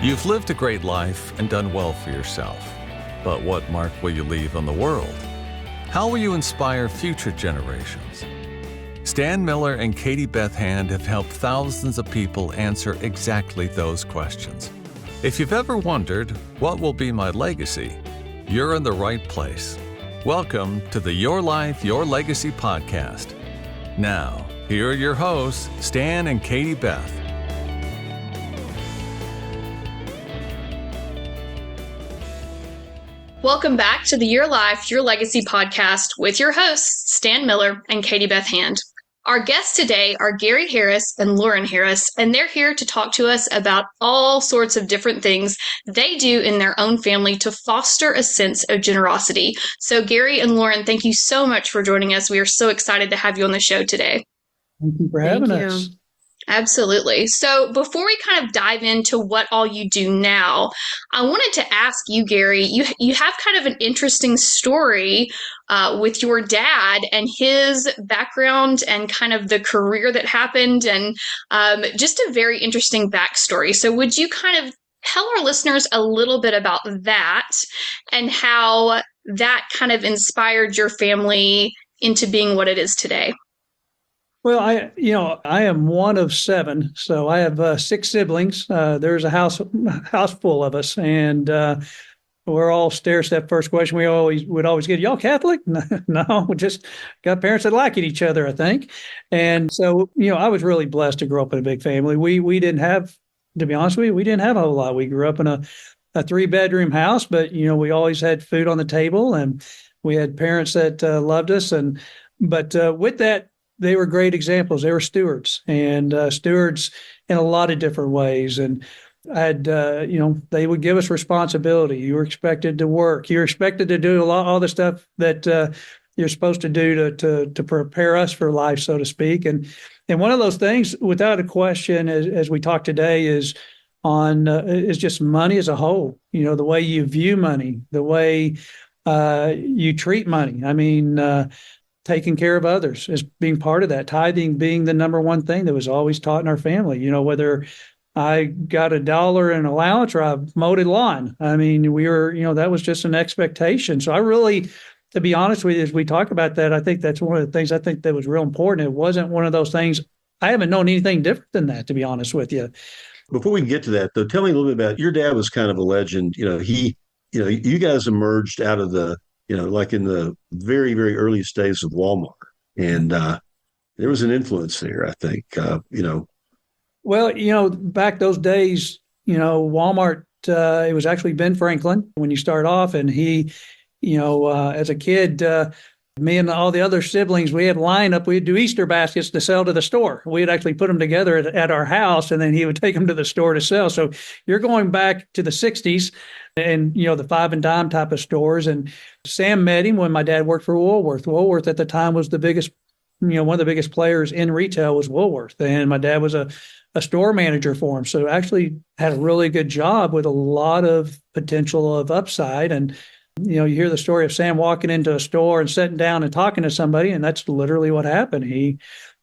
You've lived a great life and done well for yourself. But what mark will you leave on the world? How will you inspire future generations? Stan Miller and Katie Beth Hand have helped thousands of people answer exactly those questions. If you've ever wondered, what will be my legacy? You're in the right place. Welcome to the Your Life, Your Legacy podcast. Now, here are your hosts, Stan and Katie Beth. Welcome back to the Your Life, Your Legacy podcast with your hosts, Stan Miller and Katie Beth Hand. Our guests today are Gary Harris and Lauren Harris, and they're here to talk to us about all sorts of different things they do in their own family to foster a sense of generosity. So Gary and Lauren, thank you so much for joining us. We are so excited to have you on the show today. Thank you for having us. Absolutely. So before we kind of dive into what all you do now, I wanted to ask you, Gary, you have kind of an interesting story with your dad and his background and kind of the career that happened and just a very interesting backstory. So would you kind of tell our listeners a little bit about that and how that kind of inspired your family into being what it is today? Well, I am one of seven, so I have six siblings. There's a house full of us, and we're all stair-step. First question would always get, y'all Catholic? No, we just got parents that like each other, I think. And so, I was really blessed to grow up in a big family. We didn't have, to be honest with you, we didn't have a whole lot. We grew up in a 3-bedroom house, but we always had food on the table, and we had parents that loved us. But with that, they were great examples. They were stewards and stewards in a lot of different ways. And they would give us responsibility. You were expected to work. You were expected to do all the stuff that you're supposed to do to prepare us for life, so to speak. And one of those things, without a question, as we talk today, is just money as a whole. The way you view money, the way you treat money. I mean, taking care of others as being part of that. Tithing being the number one thing that was always taught in our family. Whether I got $1 in allowance or I mowed a lawn. I mean, we were, that was just an expectation. So I really, to be honest with you, as we talk about that, I think that's one of the things I think that was real important. It wasn't one of those things. I haven't known anything different than that, to be honest with you. Before we can get to that, though, tell me a little bit about your dad. Was kind of a legend. You guys emerged out of the, like in the very, very earliest days of Walmart. And there was an influence there, I think, Well, back those days, Walmart, it was actually Ben Franklin when you start off. And he, as a kid, me and all the other siblings, we had lineup. We'd do Easter baskets to sell to the store. We'd actually put them together at our house, and then he would take them to the store to sell. So you're going back to the 60s and, the 5 and dime type of stores. And Sam met him when my dad worked for Woolworth. Woolworth at the time was the biggest, one of the biggest players in retail was Woolworth. And my dad was a store manager for him. So actually had a really good job with a lot of potential of upside. And you hear the story of Sam walking into a store and sitting down and talking to somebody, and that's literally what happened. He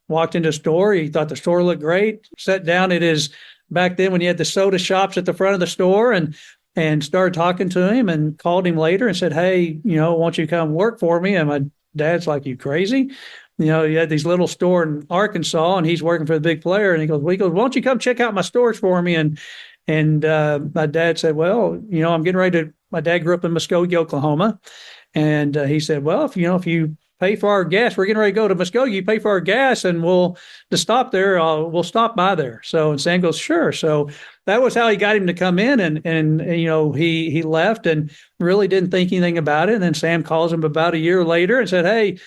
walked into a store. He thought the store looked great, sat down at his, back then when you had the soda shops at the front of the store, and started talking to him and called him later and said, hey, why don't you come work for me? And my dad's like, you crazy? He had these little store in Arkansas, and he's working for the big player. And he goes, why don't you come check out my stores for me? And my dad said, well, I'm getting ready to. My dad grew up in Muskogee, Oklahoma, and he said, well, if you pay for our gas, we're getting ready to go to Muskogee. You pay for our gas, and we'll stop by there. So, and Sam goes, sure. So that was how he got him to come in, and he left and really didn't think anything about it. And then Sam calls him about a year later and said, hey,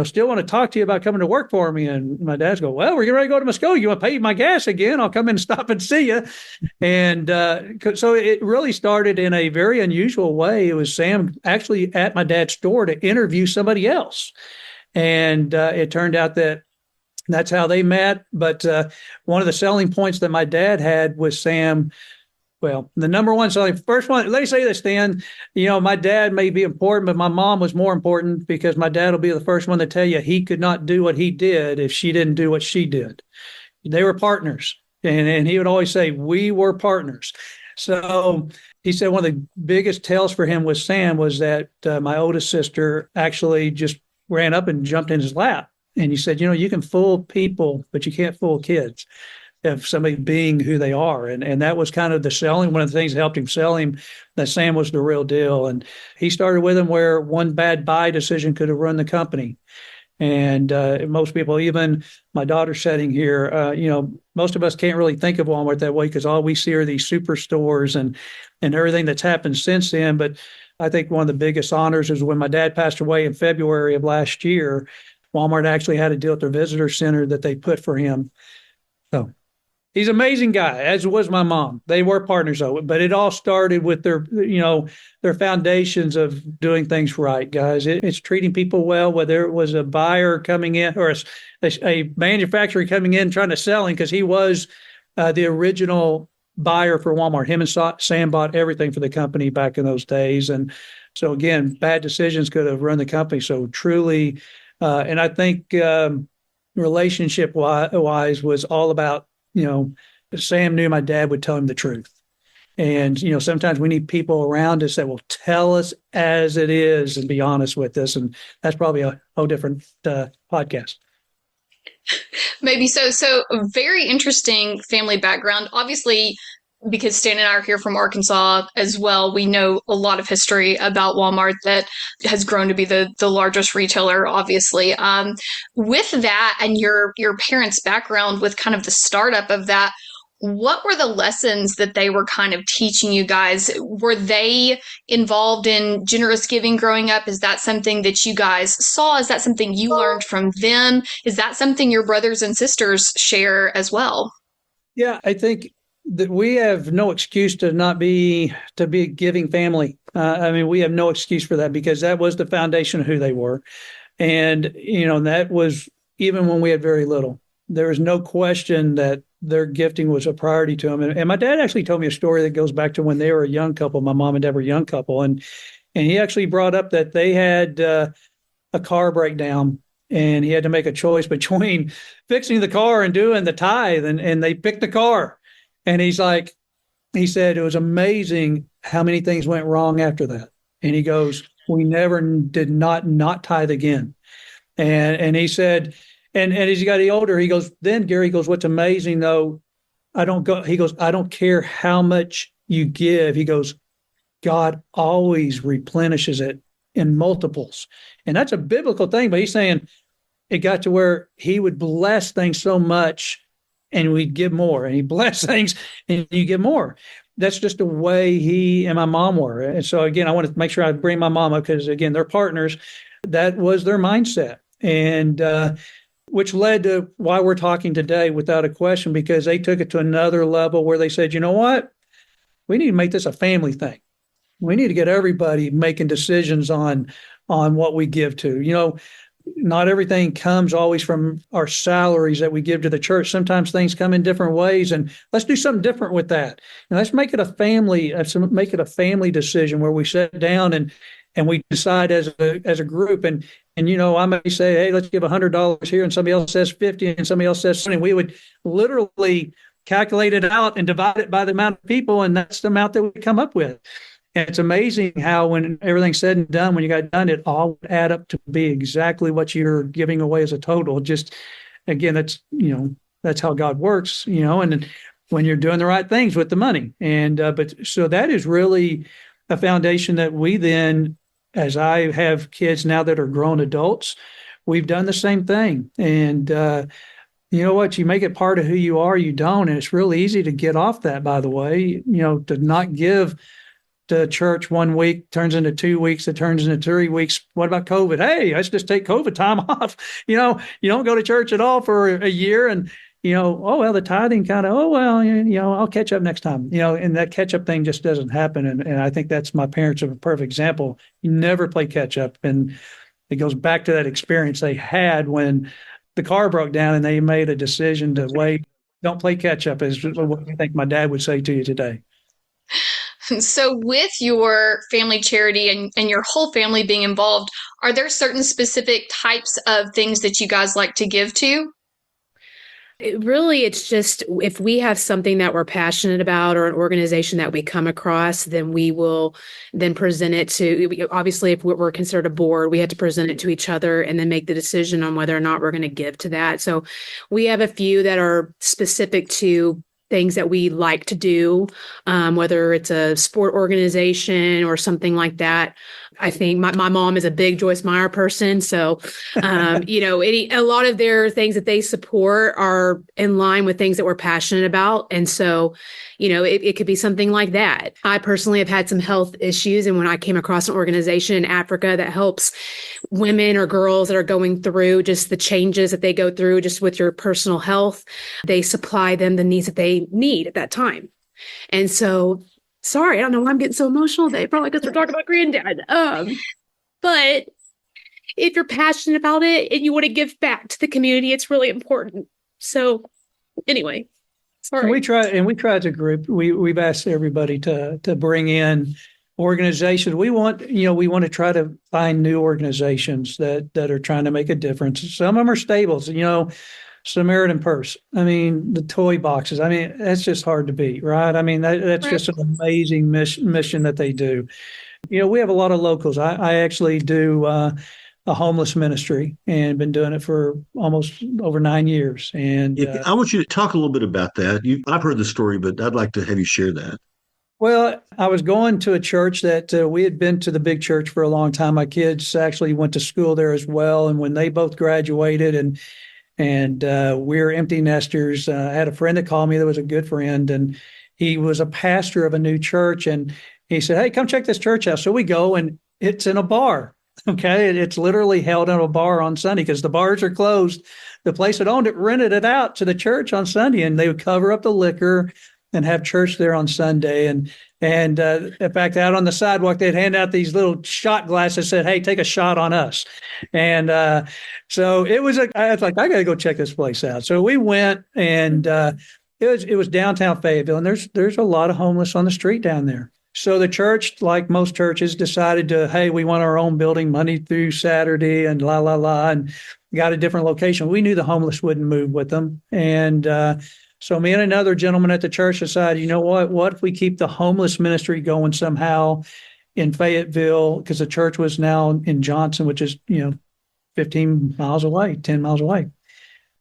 still want to talk to you about coming to work for me. And my dad's go, well, we're getting ready to go to Muskogee. You want to pay my gas again? I'll come in and stop and see you. And so it really started in a very unusual way. It was Sam actually at my dad's store to interview somebody else. And it turned out that that's how they met. But one of the selling points that my dad had with Sam, well, the number one selling, first one, let me say this, Stan, my dad may be important, but my mom was more important because my dad will be the first one to tell you he could not do what he did if she didn't do what she did. They were partners. And he would always say, we were partners. So he said one of the biggest tells for him with Sam was that my oldest sister actually just ran up and jumped in his lap. And he said, you can fool people, but you can't fool kids of somebody being who they are. And that was kind of the selling. One of the things that helped him sell him that Sam was the real deal. And he started with him where one bad buy decision could have run the company. And most people, even my daughter sitting here, most of us can't really think of Walmart that way because all we see are these superstores and everything that's happened since then. But I think one of the biggest honors is when my dad passed away in February of last year, Walmart actually had a deal at their visitor center that they put for him. So he's an amazing guy, as was my mom. They were partners, though, but it all started with their foundations of doing things right, guys. It's treating people well, whether it was a buyer coming in or a manufacturer coming in trying to sell him, because he was the original buyer for Walmart. Him and Sam bought everything for the company back in those days. And so, again, bad decisions could have run the company. So truly, and I think relationship wise was all about, Sam knew my dad would tell him the truth. And, sometimes we need people around us that will tell us as it is and be honest with us. And that's probably a whole different podcast. Maybe so. So very interesting family background. Obviously, because Stan and I are here from Arkansas as well, we know a lot of history about Walmart that has grown to be the largest retailer, obviously. With that and your parents' background with kind of the startup of that, what were the lessons that they were kind of teaching you guys? Were they involved in generous giving growing up? Is that something that you guys saw? Is that something you learned from them? Is that something your brothers and sisters share as well? Yeah, I think that we have no excuse to be a giving family. We have no excuse for that because that was the foundation of who they were. And, that was even when we had very little. There was no question that their gifting was a priority to them. And my dad actually told me a story that goes back to when they were a young couple. My mom and dad were a young couple. And he actually brought up that they had a car breakdown and he had to make a choice between fixing the car and doing the tithe. And they picked the car. And he said, it was amazing how many things went wrong after that. And he goes, we never did not tithe again. And he said, and as he got older, he goes, then Gary goes, what's amazing though, he goes, I don't care how much you give. He goes, God always replenishes it in multiples. And that's a biblical thing, but he's saying it got to where he would bless things so much and we'd give more, and he bless things and you give more. That's just the way he and my mom were. And so again, I want to make sure I bring my mom up because again, they're partners. That was their mindset. And, which led to why we're talking today without a question, because they took it to another level where they said, you know what? We need to make this a family thing. We need to get everybody making decisions on what we give to. Not everything comes always from our salaries that we give to the church. Sometimes things come in different ways, and let's do something different with that. And let's make it a family decision where we sit down and we decide as a group. And I may say, hey, let's give $100 here, and somebody else says 50, and somebody else says 20. We would literally calculate it out and divide it by the amount of people, and that's the amount that we come up with. And it's amazing how when everything's said and done, when you got done, it all would add up to be exactly what you're giving away as a total. Just, again, that's how God works, and when you're doing the right things with the money. And, but so that is really a foundation that we then, as I have kids now that are grown adults, we've done the same thing. And, you know what? You make it part of who you are, you don't. And it's really easy to get off that, by the way, to not give to church 1 week turns into 2 weeks, it turns into 3 weeks. What about COVID? Hey, let's just take COVID time off. You don't go to church at all for a year and, oh, well, the tithing kind of, oh, well, I'll catch up next time, and that catch up thing just doesn't happen. And I think that's my parents are a perfect example. You never play catch up. And it goes back to that experience they had when the car broke down and they made a decision to wait. Don't play catch up is what I think my dad would say to you today. So with your family charity and your whole family being involved, are there certain specific types of things that you guys like to give to? It's just if we have something that we're passionate about or an organization that we come across, then we will then present it to, obviously, if we're considered a board, we have to present it to each other and then make the decision on whether or not we're going to give to that. So we have a few that are specific to things that we like to do, whether it's a sport organization or something like that. I think my mom is a big Joyce Meyer person. So, a lot of their things that they support are in line with things that we're passionate about. And so, it could be something like that. I personally have had some health issues. And when I came across an organization in Africa that helps women or girls that are going through just the changes that they go through just with your personal health, they supply them the needs that they need at that time. And so, sorry, I don't know why I'm getting so emotional today. Probably because we're talking about granddad. But if you're passionate about it and you want to give back to the community, it's really important. So anyway, sorry. And we try as a group. We've asked everybody to bring in organizations. We want to try to find new organizations that are trying to make a difference. Some of them are stables, Samaritan Purse. I mean, the toy boxes. I mean, that's just hard to beat, right? I mean, that's just an amazing mission that they do. We have a lot of locals. I actually do a homeless ministry and been doing it for almost over 9 years. And I want you to talk a little bit about that. I've heard the story, but I'd like to have you share that. Well, I was going to a church that we had been to the big church for a long time. My kids actually went to school there as well. And when they both graduated and we're empty nesters, I had a friend that called me that was a good friend, and he was a pastor of a new church. And he said, "Hey, come check this church out." So we go, and it's in a bar. Okay. It's literally held in a bar on Sunday because the bars are closed. The place that owned it rented it out to the church on Sunday, and they would cover up the liquor and have church there on Sunday. And in fact, out on the sidewalk, they'd hand out these little shot glasses that said, "Hey, take a shot on us." And so I was like, I got to go check this place out. So we went, and it was downtown Fayetteville, and there's a lot of homeless on the street down there. So the church, like most churches, decided hey, we want our own building Monday through Saturday and and got a different location. We knew the homeless wouldn't move with them. And so me and another gentleman at the church decided, what if we keep the homeless ministry going somehow in Fayetteville, because the church was now in Johnson, which is, 15 miles away, 10 miles away.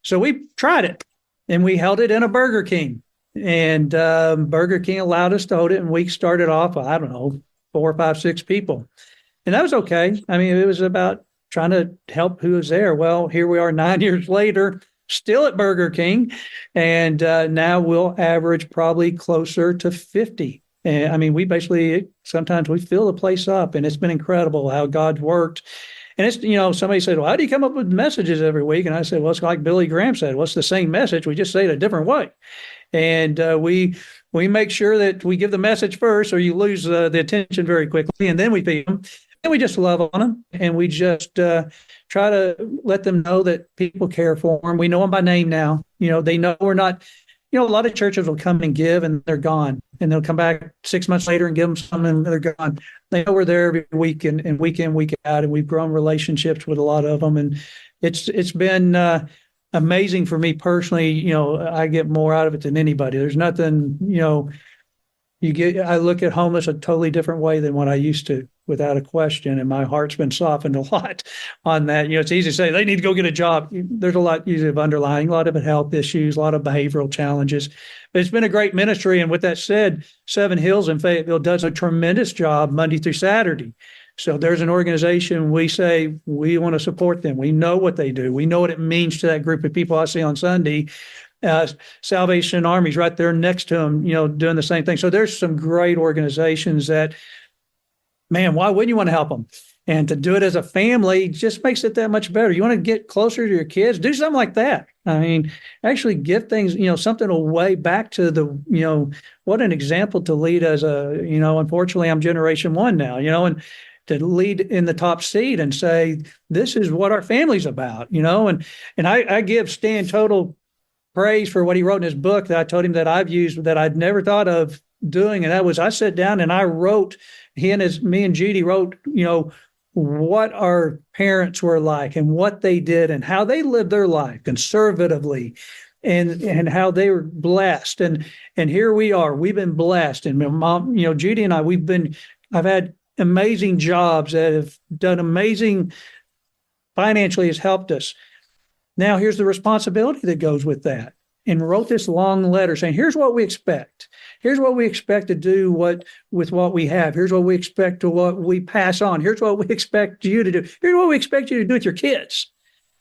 So we tried it, and we held it in a Burger King. And Burger King allowed us to hold it, and we started off, 4, 5, 6 people. And that was okay. I mean, it was about trying to help who was there. Well, here we are 9 years later, still at Burger King, and now we'll average probably closer to 50. And I mean, sometimes we fill the place up, and it's been incredible how God's worked. And it's, somebody said, "Well, how do you come up with messages every week?" And I said, "Well, it's like Billy Graham said, well, it's the same message. We just say it a different way." And we make sure that we give the message first, or you lose the attention very quickly, and then we feed them. And we just love on them, and we just try to let them know that people care for them. We know them by name now. They know we're not. A lot of churches will come and give, and they're gone, and they'll come back 6 months later and give them something, and they're gone. They know we're there every week and week in, week out, and we've grown relationships with a lot of them, and it's been amazing for me personally. I get more out of it than anybody. There's nothing, I look at homeless a totally different way than what I used to, without a question. And my heart's been softened a lot on that. It's easy to say they need to go get a job. There's a lot usually of underlying, a lot of health issues, a lot of behavioral challenges. But it's been a great ministry. And with that said, Seven Hills in Fayetteville does a tremendous job Monday through Saturday. So there's an organization, we say we want to support them. We know what they do. We know what it means to that group of people I see on Sunday. Salvation Army's right there next to them, doing the same thing. So there's some great organizations that, man, why wouldn't you want to help them? And to do it as a family just makes it that much better. You want to get closer to your kids, do something like that. I mean, actually give things, something away back to the, what an example to lead as unfortunately I'm generation one now, and to lead in the top seat and say, this is what our family's about, and I give Stan total praise for what he wrote in his book that I told him that I've used that I'd never thought of doing. And that was, I sat down and I wrote, me and Judy wrote, what our parents were like and what they did and how they lived their life conservatively and how they were blessed. And here we are. We've been blessed. And my mom, Judy and I've had amazing jobs that have done amazing financially, has helped us. Now here's the responsibility that goes with that. And wrote this long letter saying, here's what we expect. Here's what we expect to do with what we have. Here's what we expect to what we pass on. Here's what we expect you to do. Here's what we expect you to do with your kids.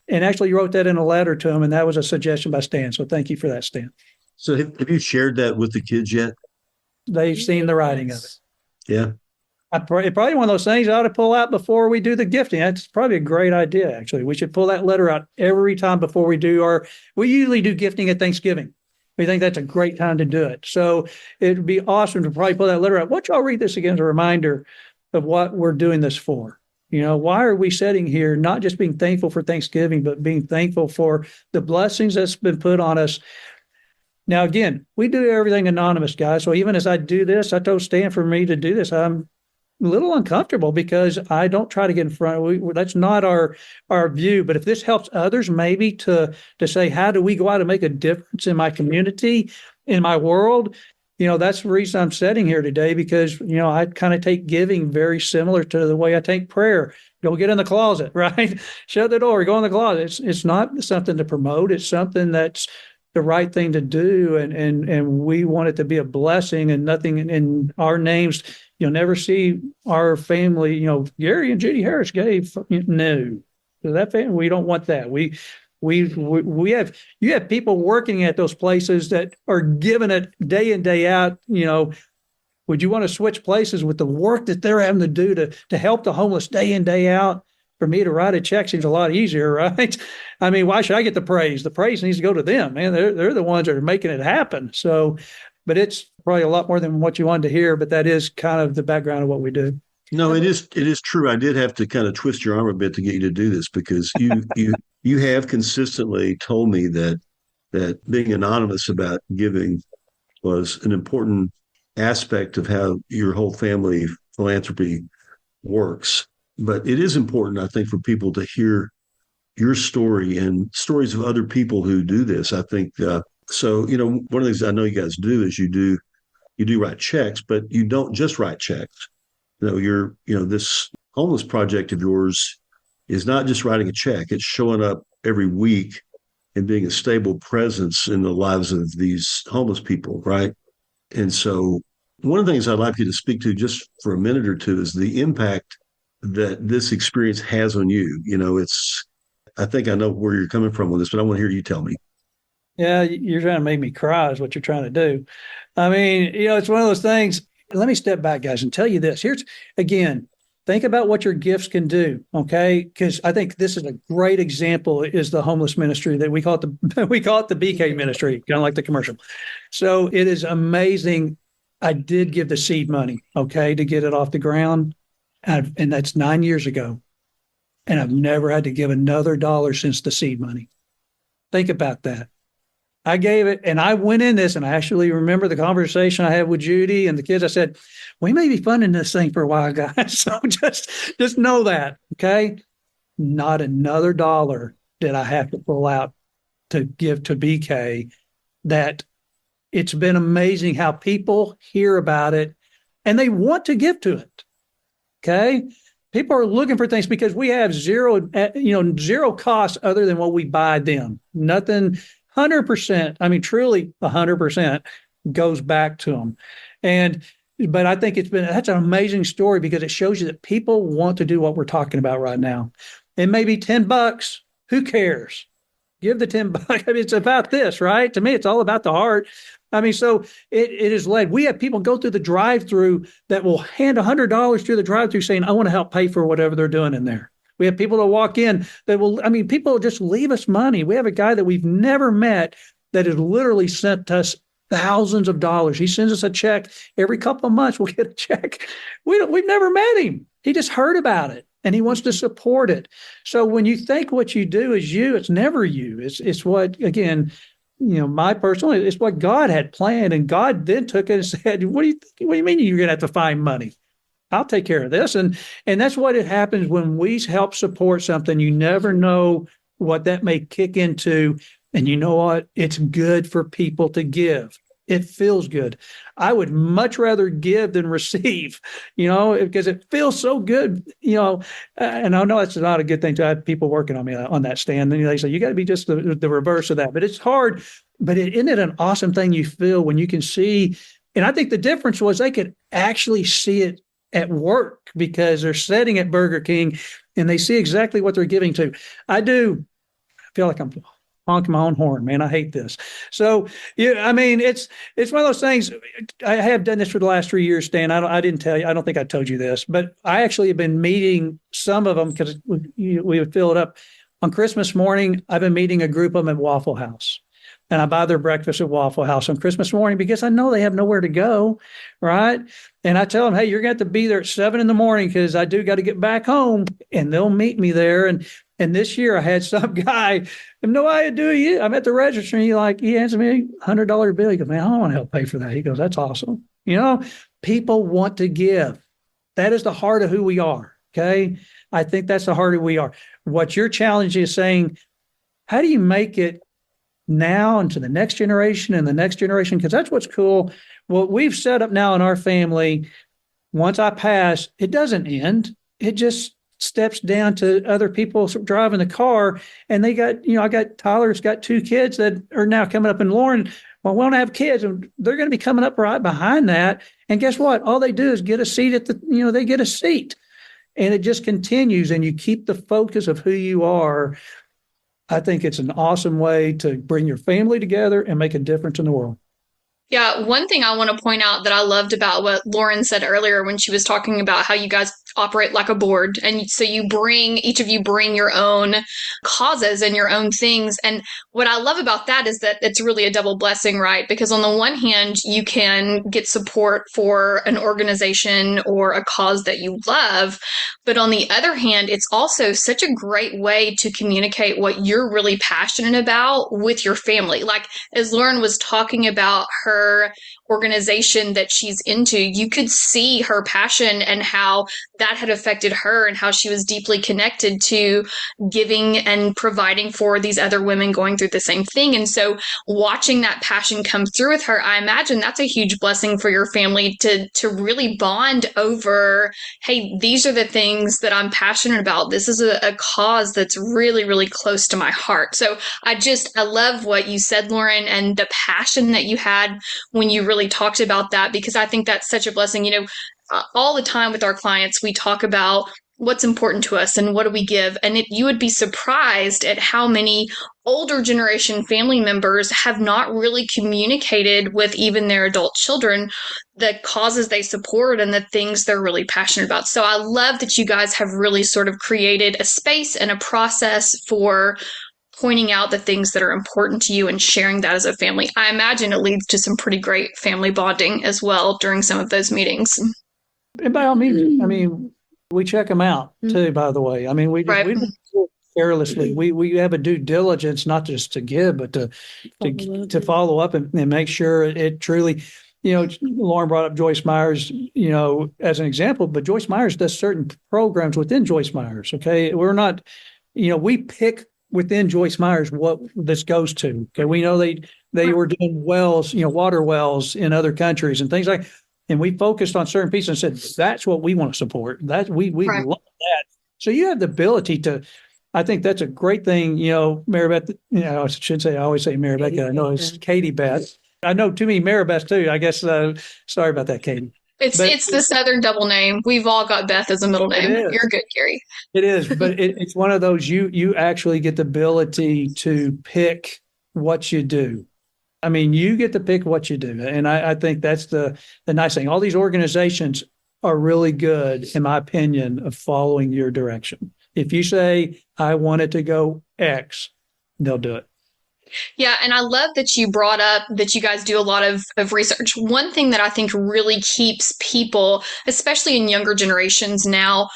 And actually you wrote that in a letter to them, and that was a suggestion by Stan. So thank you for that, Stan. So have you shared that with the kids yet? They've seen the writing of it. Yeah. It's probably one of those things I ought to pull out before we do the gifting. That's probably a great idea, actually. We should pull that letter out every time before we usually do gifting at Thanksgiving. We think that's a great time to do it. So it'd be awesome to probably pull that letter out. Why don't y'all read this again as a reminder of what we're doing this for? Why are we sitting here not just being thankful for Thanksgiving, but being thankful for the blessings that's been put on us? Now, again, we do everything anonymous, guys. So even as I do this, I told Stan for me to do this, I'm a little uncomfortable because I don't try to get in front. That's not our view. But if this helps others, maybe to say, how do we go out and make a difference in my community, in my world? That's the reason I'm sitting here today, because, I kind of take giving very similar to the way I take prayer. Go get in the closet, right? Shut the door, go in the closet. It's not something to promote. It's something that's the right thing to do. And we want it to be a blessing, and nothing in our names. You'll never see our family, Gary and Judy Harris gave. No, that family, we don't want that. You have people working at those places that are giving it day in, day out. Would you want to switch places with the work that they're having to do to help the homeless day in, day out? For me to write a check seems a lot easier, right? I mean, why should I get the praise? The praise needs to go to them, man. They're the ones that are making it happen. So, but it's probably a lot more than what you wanted to hear, but that is kind of the background of what we do. No, it is true. I did have to kind of twist your arm a bit to get you to do this, because you have consistently told me that being anonymous about giving was an important aspect of how your whole family philanthropy works. But it is important, I think, for people to hear your story and stories of other people who do this. I think so. One of the things I know you guys do is you do write checks, but you don't just write checks. This homeless project of yours is not just writing a check. It's showing up every week and being a stable presence in the lives of these homeless people, right? And so one of the things I'd like you to speak to just for a minute or two is the impact that this experience has on you. I think I know where you're coming from with this, but I want to hear you tell me. Yeah, you're trying to make me cry is what you're trying to do. I mean, it's one of those things. Let me step back, guys, and tell you this. Here's, again, think about what your gifts can do, okay? Because I think this is a great example, is the homeless ministry that we call it the BK ministry, kind of like the commercial. So it is amazing. I did give the seed money, okay, to get it off the ground. And that's 9 years ago. And I've never had to give another dollar since the seed money. Think about that. I gave it, and I went in this, and I actually remember the conversation I had with Judy and the kids. I said, we may be funding this thing for a while, guys. So just know that, okay? Not another dollar did I have to pull out to give to BK. That it's been amazing how people hear about it and they want to give to it. Okay. People are looking for things because we have zero cost other than what we buy them. Nothing, 100%. I mean, truly 100% goes back to them. But I think that's an amazing story because it shows you that people want to do what we're talking about right now. It may be $10. Who cares? Give the $10. I mean, it's about this, right? To me, it's all about the heart. I mean, so it is led. We have people go through the drive-through that will hand $100 through the drive-through saying, I want to help pay for whatever they're doing in there. We have people that walk in that people just leave us money. We have a guy that we've never met that has literally sent us thousands of dollars. He sends us a check every couple of months. We'll get a check. We've never met him. He just heard about it and he wants to support it. So when you think what you do is you, it's never you. It's what, again, my personal, it's what God had planned, and God then took it and said, what do you mean you're going to have to find money? I'll take care of this. And that's what it happens when we help support something. You never know what that may kick into And you know what? It's good for people to give. It feels good. I would much rather give than receive, because it feels so good, and I know it's not a good thing to have people working on me on that stand. And they say, you got to be just the reverse of that. But it's hard. But isn't it an awesome thing you feel when you can see? And I think the difference was they could actually see it at work because they're sitting at Burger King and they see exactly what they're giving to. I feel like I'm honking my own horn, man. I hate this. So, it's one of those things. I have done this for the last 3 years, Stan. I didn't tell you. I don't think I told you this, but I actually have been meeting some of them because we would fill it up on Christmas morning. I've been meeting a group of them at Waffle House. And I buy their breakfast at Waffle House on Christmas morning because I know they have nowhere to go, right? And I tell them, hey, you're going to have to be there at 7 a.m. because I do got to get back home. And they'll meet me there. And this year I had some guy, I have no idea, I'm at the register and he hands me a $100 bill. He goes, man, I don't want to help pay for that. He goes, that's awesome. People want to give. That is the heart of who we are, okay? I think that's the heart of who we are. What your challenge is saying, how do you make it now and to the next generation and the next generation? Because that's what's cool. What we've set up now in our family, once I pass, it doesn't end. It just steps down to other people driving the car. And they got, Tyler's got 2 kids that are now coming up, and Lauren, well, we don't have kids, and they're going to be coming up right behind that. And guess what? All they do is get a seat they get a seat, and it just continues, and you keep the focus of who you are. I think it's an awesome way to bring your family together and make a difference in the world. Yeah, one thing I want to point out that I loved about what Lauren said earlier when she was talking about how you guys operate like a board. And so each of you bring your own causes and your own things. And what I love about that is that it's really a double blessing, right? Because on the one hand, you can get support for an organization or a cause that you love. But on the other hand, it's also such a great way to communicate what you're really passionate about with your family. Like, as Lauren was talking about her organization that she's into, you could see her passion and how that had affected her and how she was deeply connected to giving and providing for these other women going through the same thing. And so watching that passion come through with her, I imagine that's a huge blessing for your family to really bond over, hey, these are the things that I'm passionate about. This is a cause that's really, really close to my heart. So I love what you said, Lauren, and the passion that you had when you really talked about that, because I think that's such a blessing. All the time with our clients, we talk about what's important to us and what do we give. And you would be surprised at how many older generation family members have not really communicated with even their adult children the causes they support and the things they're really passionate about. So I love that you guys have really sort of created a space and a process for pointing out the things that are important to you and sharing that as a family. I imagine it leads to some pretty great family bonding as well during some of those meetings. And by all means, we check them out too, by the way. We don't do it carelessly. We have a due diligence, not just to give, but to follow up and make sure it truly, Lauren brought up Joyce Myers, as an example, but Joyce Myers does certain programs within Joyce Myers. Okay. We're not, we pick within Joyce Myers what this goes to. Okay. We know they were doing wells, water wells in other countries and things like. And we focused on certain pieces and said, that's what we want to support. That we love that. So you have the ability to, I think that's a great thing. Maribeth, I should say, I always say Maribeth. I know it's Katie Beth. I know too many Maribeths too. I guess, sorry about that, Katie. It's the Southern double name. We've all got Beth as a middle name. You're good, Gary. It is, but it's one of those, you actually get the ability to pick what you do. You get to pick what you do. And I think that's the nice thing. All these organizations are really good, in my opinion, of following your direction. If you say, I want it to go X, they'll do it. Yeah, and I love that you brought up that you guys do a lot of research. One thing that I think really keeps people, especially in younger generations now,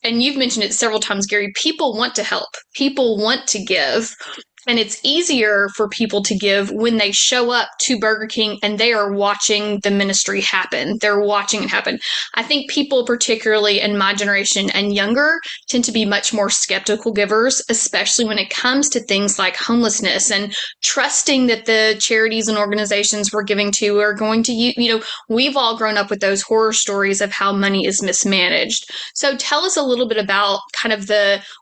and you've mentioned it several times, Gary, people want to help. People want to give. And it's easier for people to give when they show up to Burger King and they are watching the ministry happen. They're watching it happen. I think people, particularly in my generation and younger, tend to be much more skeptical givers, especially when it comes to things like homelessness and trusting that the charities and organizations we're giving to are going to use. We've all grown up with those horror stories of how money is mismanaged. So tell us a little bit about kind of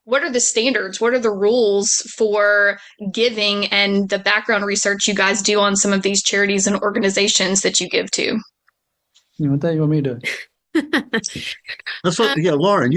what are the standards? What are the rules for giving and the background research you guys do on some of these charities and organizations that you give to? You want me to? That's what, Lauren,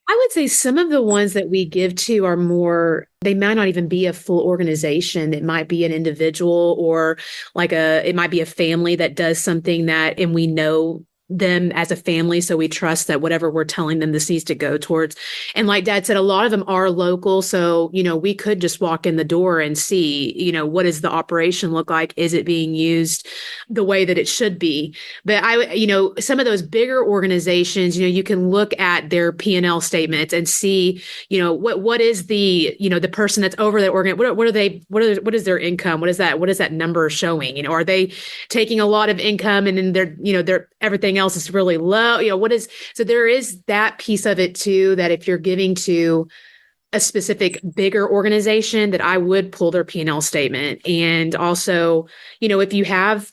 I would say some of the ones that we give to are more, they might not even be a full organization. It might be an individual or it might be a family that does something and we know them as a family. So we trust that whatever we're telling them, this needs to go towards. And like Dad said, a lot of them are local. So, we could just walk in the door and see, what does the operation look like? Is it being used the way that it should be? But some of those bigger organizations, you can look at their P&L statements and see, what is the person that's over that organ, what is their income? What is that number showing? Are they taking a lot of income and then they're everything else is really low? So there is that piece of it too, that if you're giving to a specific bigger organization, that I would pull their P&L statement. And also, if you have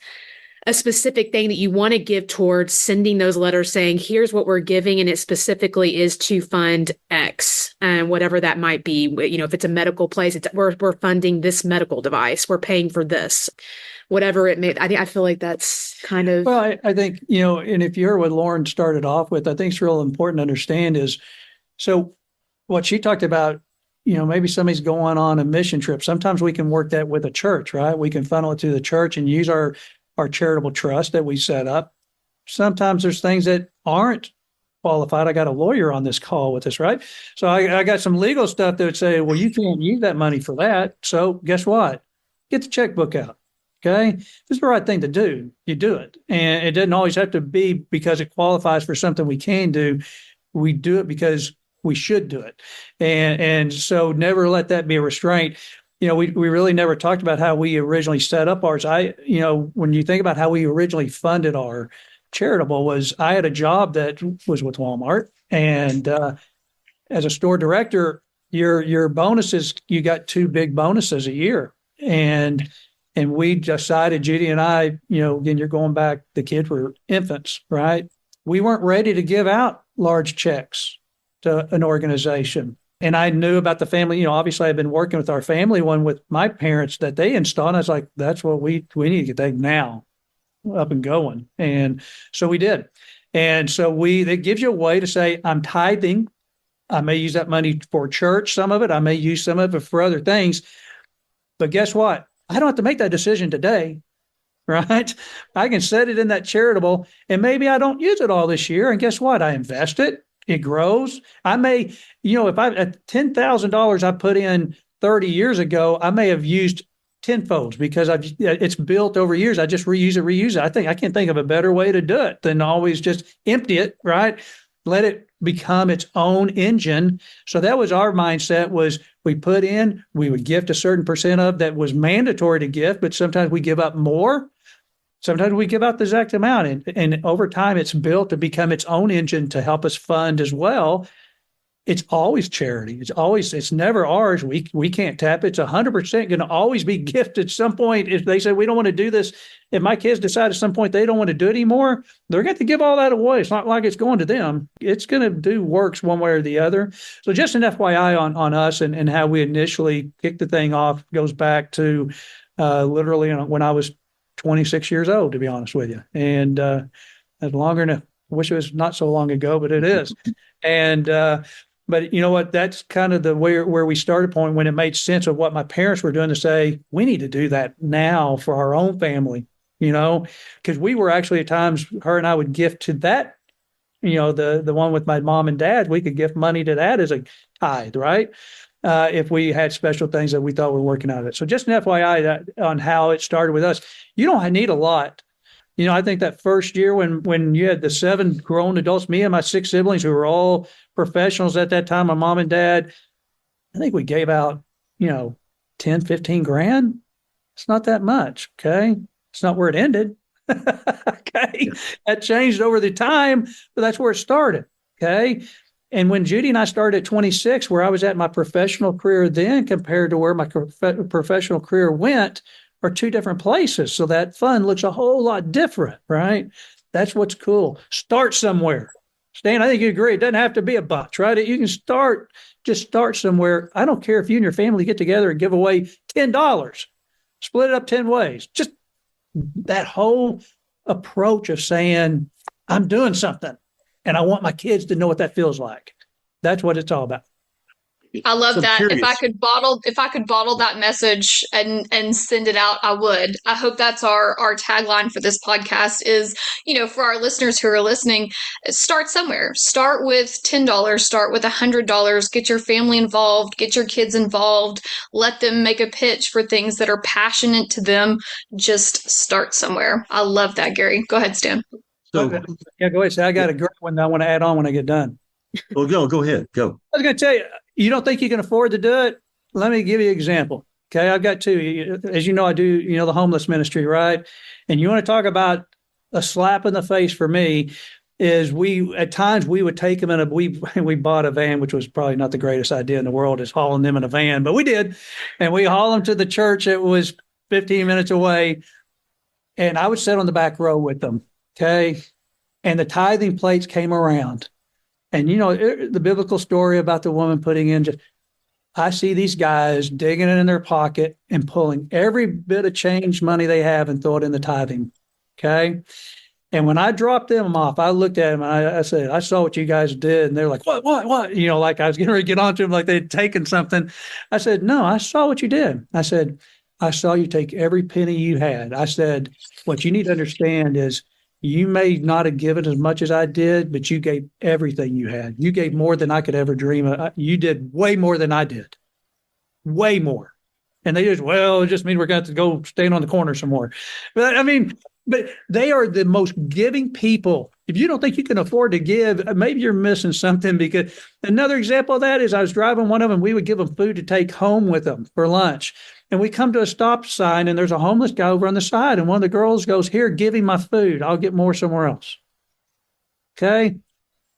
a specific thing that you want to give towards, sending those letters saying, here's what we're giving, and it specifically is to fund X, and whatever that might be. If it's a medical place, we're funding this medical device, we're paying for this. Whatever it may, I feel like that's kind of. Well, I think, and if you heard what Lauren started off with, I think it's real important to understand is, so what she talked about, maybe somebody's going on a mission trip. Sometimes we can work that with a church, right? We can funnel it to the church and use our charitable trust that we set up. Sometimes there's things that aren't qualified. I got a lawyer on this call with us, right? So I got some legal stuff that would say, well, you can't use that money for that. So guess what? Get the checkbook out. Okay. If it's the right thing to do, you do it. And it doesn't always have to be because it qualifies for something we can do. We do it because we should do it. And so never let that be a restraint. We really never talked about how we originally set up ours. When you think about how we originally funded our charitable was, I had a job that was with Walmart. And as a store director, your bonuses, you got 2 big bonuses a year. And we decided, Judy and I, again, you're going back, the kids were infants, right? We weren't ready to give out large checks to an organization. And I knew about the family, obviously I've been working with our family one with my parents that they installed. And I was like, that's what we need to get that now up and going. And so we did. And so it gives you a way to say, I'm tithing. I may use that money for church, some of it. I may use some of it for other things. But guess what? I don't have to make that decision today, right? I can set it in that charitable, and maybe I don't use it all this year. And guess what? I invest it. It grows. I may, if I at $10,000 I put in 30 years ago, I may have used tenfold because it's built over years. I just reuse it. I can't think of a better way to do it than always just empty it, right? Let it become its own engine. So that was our mindset, was we put in, we would gift a certain percent of that was mandatory to gift, but sometimes we give up more. Sometimes we give out the exact amount. And over time, it's built to become its own engine to help us fund as well. It's always charity. It's never ours. We can't tap it. It's 100% going to always be gift at some point. If they say, we don't want to do this, if my kids decide at some point they don't want to do it anymore, they're going to give all that away. It's not like it's going to them. It's going to do works one way or the other. So just an FYI on us and how we initially kicked the thing off goes back to literally when I was 26 years old, to be honest with you. And that's longer than I wish it was not so long ago, but it is. And but you know what? That's kind of the where we started point when it made sense of what my parents were doing to say, we need to do that now for our own family, because we were actually at times, her and I would gift to that, the one with my mom and dad, we could gift money to that as a tithe, right? If we had special things that we thought were working out of it. So just an FYI on how it started with us. You don't need a lot. I think that first year when you had the 7 grown adults, me and my 6 siblings who were all professionals at that time, my mom and dad, I think we gave out, 10, 15 grand. It's not that much. Okay. It's not where it ended. Okay. That changed over the time, but that's where it started. Okay. And when Judy and I started at 26, where I was at my professional career then compared to where my professional career went are two different places. So that fund looks a whole lot different, right? That's what's cool. Start somewhere. Stan, I think you agree. It doesn't have to be a bunch, right? You can just start somewhere. I don't care if you and your family get together and give away $10, split it up 10 ways. Just that whole approach of saying, I'm doing something and I want my kids to know what that feels like. That's what it's all about. I love So I'm that. curious. If I could bottle that message and send it out, I would. I hope that's our tagline for this podcast is, for our listeners who are listening, start somewhere. Start with $10, start with $100, get your family involved, get your kids involved, let them make a pitch for things that are passionate to them. Just start somewhere. I love that, Gary. Go ahead, Stan. So, Yeah, go ahead. Say, I got a great one that I want to add on when I get done. well, go ahead. Go. I was going to tell you, you don't think you can afford to do it? Let me give you an example. Okay, I've got two. As you know, I do, the homeless ministry, right? And you want to talk about a slap in the face for me is at times we would take them we bought a van, which was probably not the greatest idea in the world, is hauling them in a van, but we did. And we haul them to the church that was 15 minutes away. And I would sit on the back row with them. Okay. And the tithing plates came around. And, the biblical story about the woman putting in, I see these guys digging it in their pocket and pulling every bit of change money they have and throw it in the tithing. Okay. And when I dropped them off, I looked at them and I said, I saw what you guys did. And they're like, what? Like I was getting ready to get onto them like they'd taken something. I said, no, I saw what you did. I said, I saw you take every penny you had. I said, what you need to understand is, you may not have given as much as I did, but you gave everything you had. You gave more than I could ever dream of. You did way more than I did. Way more. And they just, it just means we're going to have to go stand on the corner some more. But but they are the most giving people. If you don't think you can afford to give, maybe you're missing something. Because another example of that is I was driving one of them. We would give them food to take home with them for lunch. And we come to a stop sign and there's a homeless guy over on the side. And one of the girls goes, here, give him my food. I'll get more somewhere else. Okay.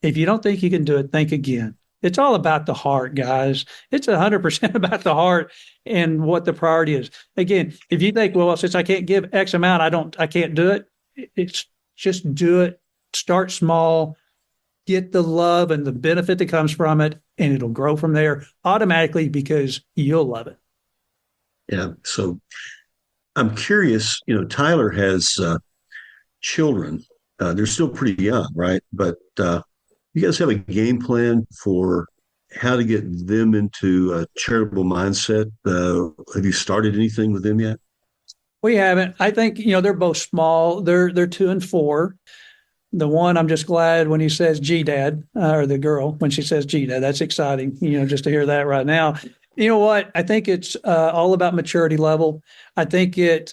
If you don't think you can do it, think again. It's all about the heart, guys. It's 100% about the heart and what the priority is. Again, if you think, well, since I can't give X amount, I can't do it. It's just do it. Start small, get the love and the benefit that comes from it, and it'll grow from there automatically because you'll love it. Yeah. So I'm curious, Tyler has children. They're still pretty young, right? But you guys have a game plan for how to get them into a charitable mindset. Have you started anything with them yet? We haven't. I think, they're both small. They're 2 and 4. The one, I'm just glad when he says G Dad, or the girl, when she says G Dad, that's exciting, just to hear that right now. You know what? I think it's all about maturity level. I think even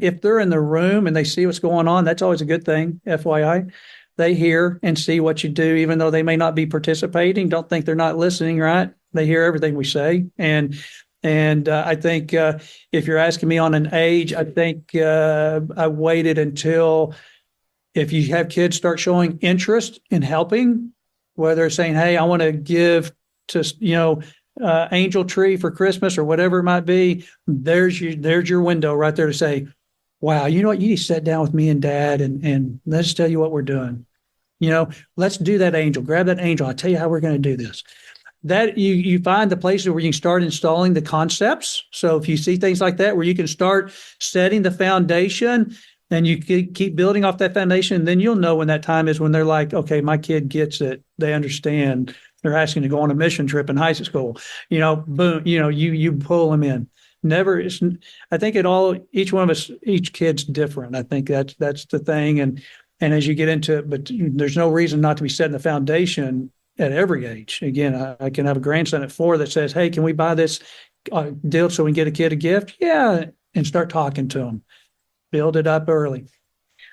if they're in the room and they see what's going on, that's always a good thing, FYI. They hear and see what you do, even though they may not be participating. Don't think they're not listening, right? They hear everything we say. And I think if you're asking me on an age, I think I waited until if you have kids start showing interest in helping, whether it's saying, hey, I want to give to, Angel Tree for Christmas or whatever it might be, there's your window right there to say, wow, you know what? You need to sit down with me and Dad and let's tell you what we're doing. Let's do that angel. Grab that angel. I'll tell you how we're going to do this. That you find the places where you can start installing the concepts. So if you see things like that, where you can start setting the foundation and you keep building off that foundation, then you'll know when that time is when they're like, okay, my kid gets it. They understand. They're asking to go on a mission trip in high school. Boom, you pull them in. I think each one of us, each kid's different. I think that's the thing. And as you get into it, but there's no reason not to be setting the foundation at every age. Again, I can have a grandson at 4 that says, hey, can we buy this deal so we can get a kid a gift? Yeah. And start talking to them. Build it up early.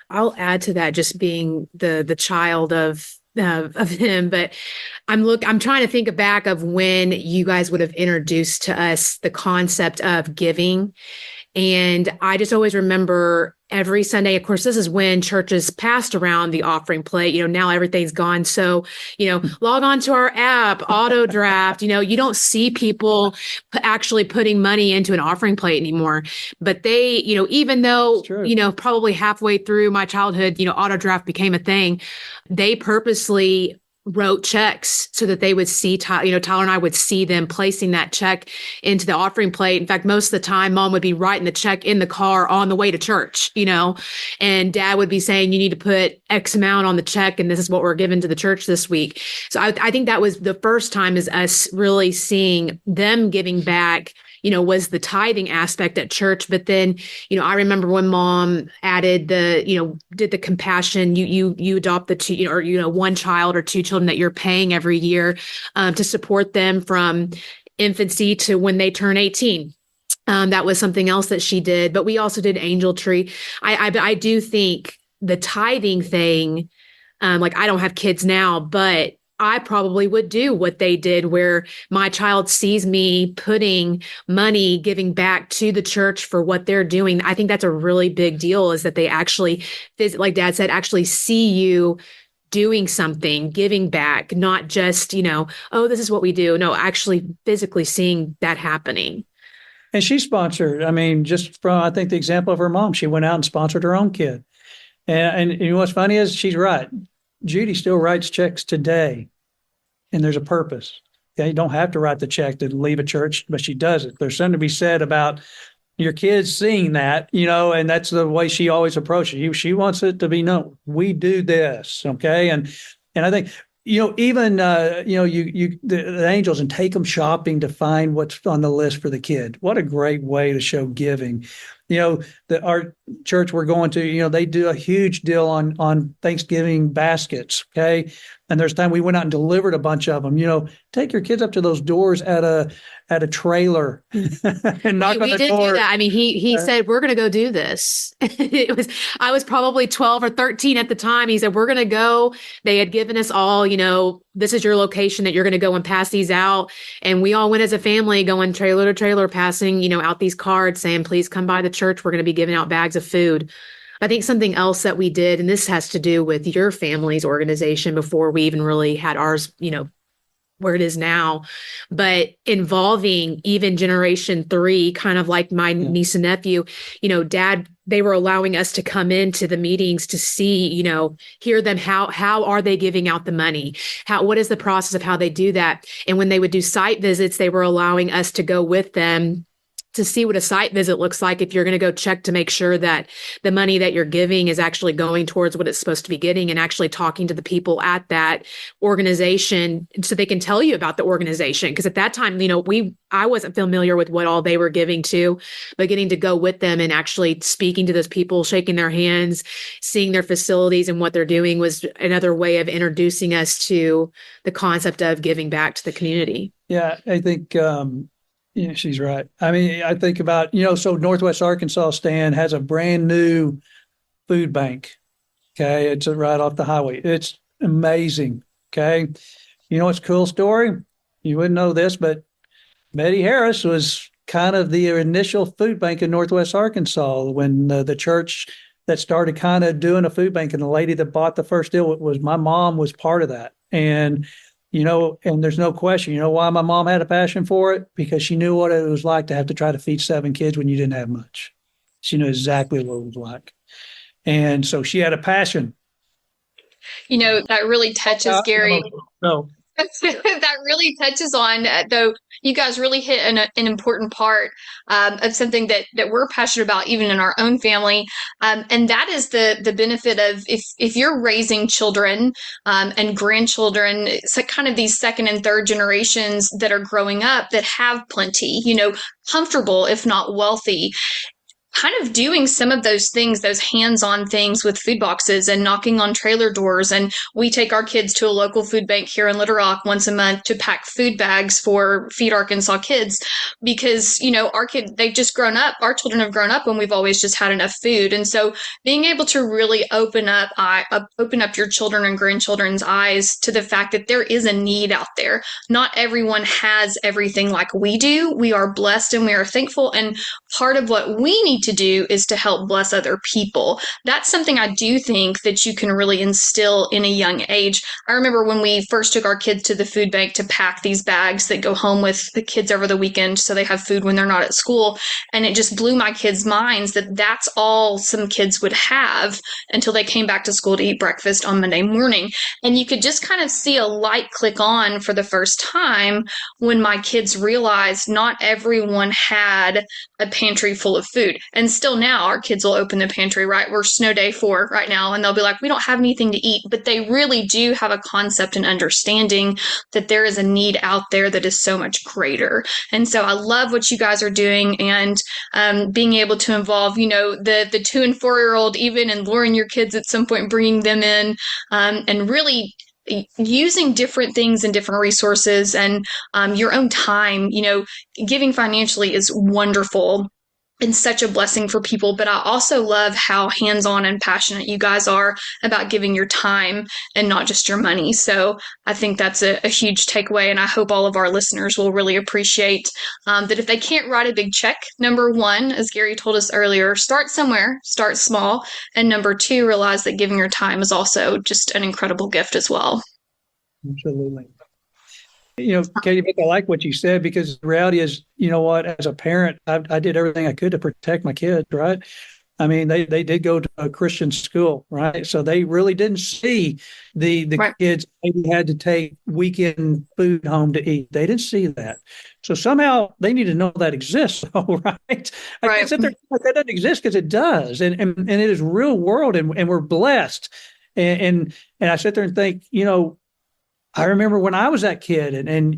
I'll add to that, just being the child of of him, but I'm trying to think back of when you guys would have introduced to us the concept of giving. And I just always remember every Sunday, of course, this is when churches passed around the offering plate. Now everything's gone. So, log on to our app, auto draft. You don't see people actually putting money into an offering plate anymore. But they, even though, probably halfway through my childhood, auto draft became a thing, they purposely wrote checks so that they would see, Tyler and I would see them placing that check into the offering plate. In fact, most of the time, Mom would be writing the check in the car on the way to church, and Dad would be saying, you need to put X amount on the check, and this is what we're giving to the church this week. So I think that was the first time is us really seeing them giving back, was the tithing aspect at church. But then, I remember when Mom added did the compassion, you adopt the two, or, one child or two children that you're paying every year to support them from infancy to when they turn 18. That was something else that she did. But we also did Angel Tree. I do think the tithing thing, like I don't have kids now, but I probably would do what they did, where my child sees me putting money, giving back to the church for what they're doing. I think that's a really big deal, is that they actually, like Dad said, actually see you doing something, giving back, not just, oh, this is what we do. No, actually physically seeing that happening. And she sponsored, just from, I think, the example of her mom, she went out and sponsored her own kid. And what's funny is she's right. Judy still writes checks today, and there's a purpose. Okay? You don't have to write the check to leave a church, but she does it. There's something to be said about your kids seeing that, and that's the way she always approaches it. She wants it to be known. We do this, okay? And I think, even the angels, and take them shopping to find what's on the list for the kid. What a great way to show giving. Our church we're going to, they do a huge deal on Thanksgiving baskets, okay? And there's time we went out and delivered a bunch of them. Take your kids up to those doors at a trailer and knock on the door. We did do that. He said, we're going to go do this. I was probably 12 or 13 at the time. He said, we're going to go. They had given us all, this is your location that you're going to go and pass these out. And we all went as a family, going trailer to trailer, passing, out these cards saying, please come by the church. We're going to be giving out bags of food. I think something else that we did, and this has to do with your family's organization before we even really had ours, where it is now, but involving even generation 3, kind of like my niece and nephew, Dad, they were allowing us to come into the meetings to see, hear them, how are they giving out the money? What is the process of how they do that? And when they would do site visits, they were allowing us to go with them to see what a site visit looks like, if you're going to go check to make sure that the money that you're giving is actually going towards what it's supposed to be getting, and actually talking to the people at that organization so they can tell you about the organization. Because at that time, I wasn't familiar with what all they were giving to, but getting to go with them and actually speaking to those people, shaking their hands, seeing their facilities and what they're doing was another way of introducing us to the concept of giving back to the community. Yeah, I think, yeah, she's right. I think about, so Northwest Arkansas, Stan, has a brand new food bank. Okay. It's right off the highway. It's amazing. Okay. It's a cool story. You wouldn't know this, but Betty Harris was kind of the initial food bank in Northwest Arkansas when the church that started kind of doing a food bank, and the lady that bought the first deal was my mom, was part of that. And and there's no question, why my mom had a passion for it? Because she knew what it was like to have to try to feed 7 kids when you didn't have much. She knew exactly what it was like. And so she had a passion. That really touches, Gary. No. That really touches on, though, you guys really hit an important part of something that we're passionate about, even in our own family. And that is the benefit of if you're raising children and grandchildren, so kind of these second and third generations that are growing up that have plenty, comfortable, if not wealthy. kind of doing some of those things, those hands-on things with food boxes and knocking on trailer doors. And we take our kids to a local food bank here in Little Rock once a month to pack food bags for Feed Arkansas kids because, they've just grown up. Our children have grown up and we've always just had enough food. And so being able to really open up your children and grandchildren's eyes to the fact that there is a need out there. Not everyone has everything like we do. We are blessed and we are thankful. And part of what we need to do is to help bless other people. That's something I do think that you can really instill in a young age. I remember when we first took our kids to the food bank to pack these bags that go home with the kids over the weekend so they have food when they're not at school. And it just blew my kids' minds that that's all some kids would have until they came back to school to eat breakfast on Monday morning. And you could just kind of see a light click on for the first time when my kids realized not everyone had a pantry full of food. And still now our kids will open the pantry, right? We're snow day 4 right now, and they'll be like, we don't have anything to eat, but they really do have a concept and understanding that there is a need out there that is so much greater. And so I love what you guys are doing and being able to involve, the 2 and 4-year-old even and luring your kids at some point, bringing them in and really using different things and different resources and your own time, giving financially is wonderful and such a blessing for people. But I also love how hands-on and passionate you guys are about giving your time and not just your money. So I think that's a huge takeaway. And I hope all of our listeners will really appreciate that if they can't write a big check, number 1, as Gary told us earlier, start somewhere, start small. And number 2, realize that giving your time is also just an incredible gift as well. Absolutely. Katie, I like what you said because the reality is, as a parent, I did everything I could to protect my kids, right? I mean, they did go to a Christian school, right? So they really didn't see the right. kids maybe had to take weekend food home to eat. They didn't see that. So somehow they need to know that exists, right? I can't sit there and say that doesn't exist because it does. And it is real world and we're blessed. And I sit there and think, I remember when I was that kid and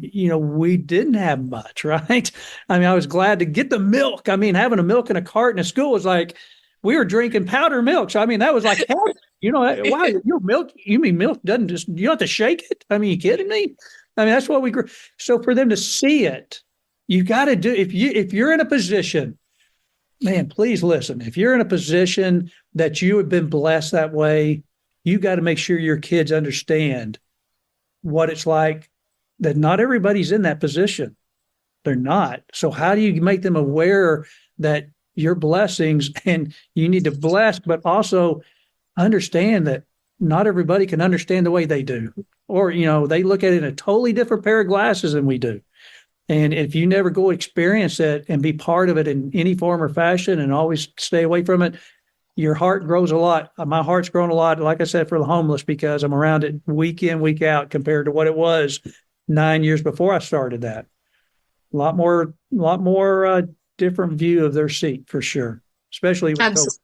we didn't have much, right? I mean, I was glad to get the milk. I mean, having a milk in a carton at school was like, we were drinking powder milk. So, I mean, that was like, wow, your milk, you mean milk doesn't just, you don't have to shake it? I mean, you kidding me? I mean, that's what we grew. So for them to see it, you got to do, if you're in a position, man, please listen. If you're in a position that you have been blessed that way, you got to make sure your kids understand what it's like that not everybody's in that position. They're not. So how do you make them aware that your blessings and you need to bless, but also understand that not everybody can understand the way they do, or, they look at it in a totally different pair of glasses than we do. And if you never go experience it and be part of it in any form or fashion and always stay away from it, your heart grows a lot. My heart's grown a lot, like I said, for the homeless because I'm around it week in, week out compared to what it was 9 years before I started that. A lot more different view of their seat for sure, especially with COVID.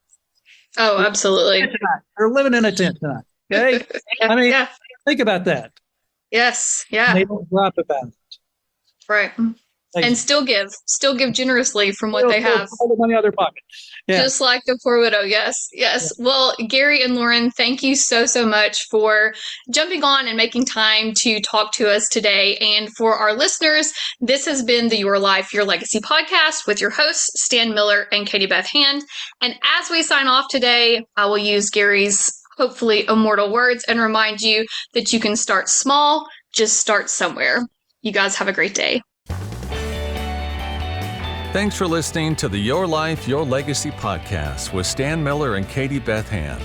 Oh, absolutely. They're living in a tent tonight. Okay. I mean, think about that. Yes. Yeah. They don't drop about it. Right. And still give generously from what they have. All the money out of their pocket. Yeah. Just like the poor widow. Yes. Yes. Yeah. Well, Gary and Lauren, thank you so much for jumping on and making time to talk to us today. And for our listeners, this has been the Your Life, Your Legacy podcast with your hosts, Stan Miller and Katie Beth Hand. And as we sign off today, I will use Gary's hopefully immortal words and remind you that you can start small, just start somewhere. You guys have a great day. Thanks for listening to the Your Life, Your Legacy podcast with Stan Miller and Katie Beth Hand.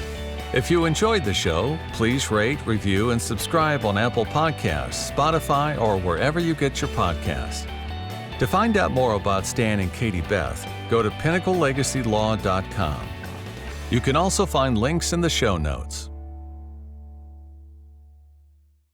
If you enjoyed the show, please rate, review, and subscribe on Apple Podcasts, Spotify, or wherever you get your podcasts. To find out more about Stan and Katie Beth, go to pinnaclelegacylaw.com. You can also find links in the show notes.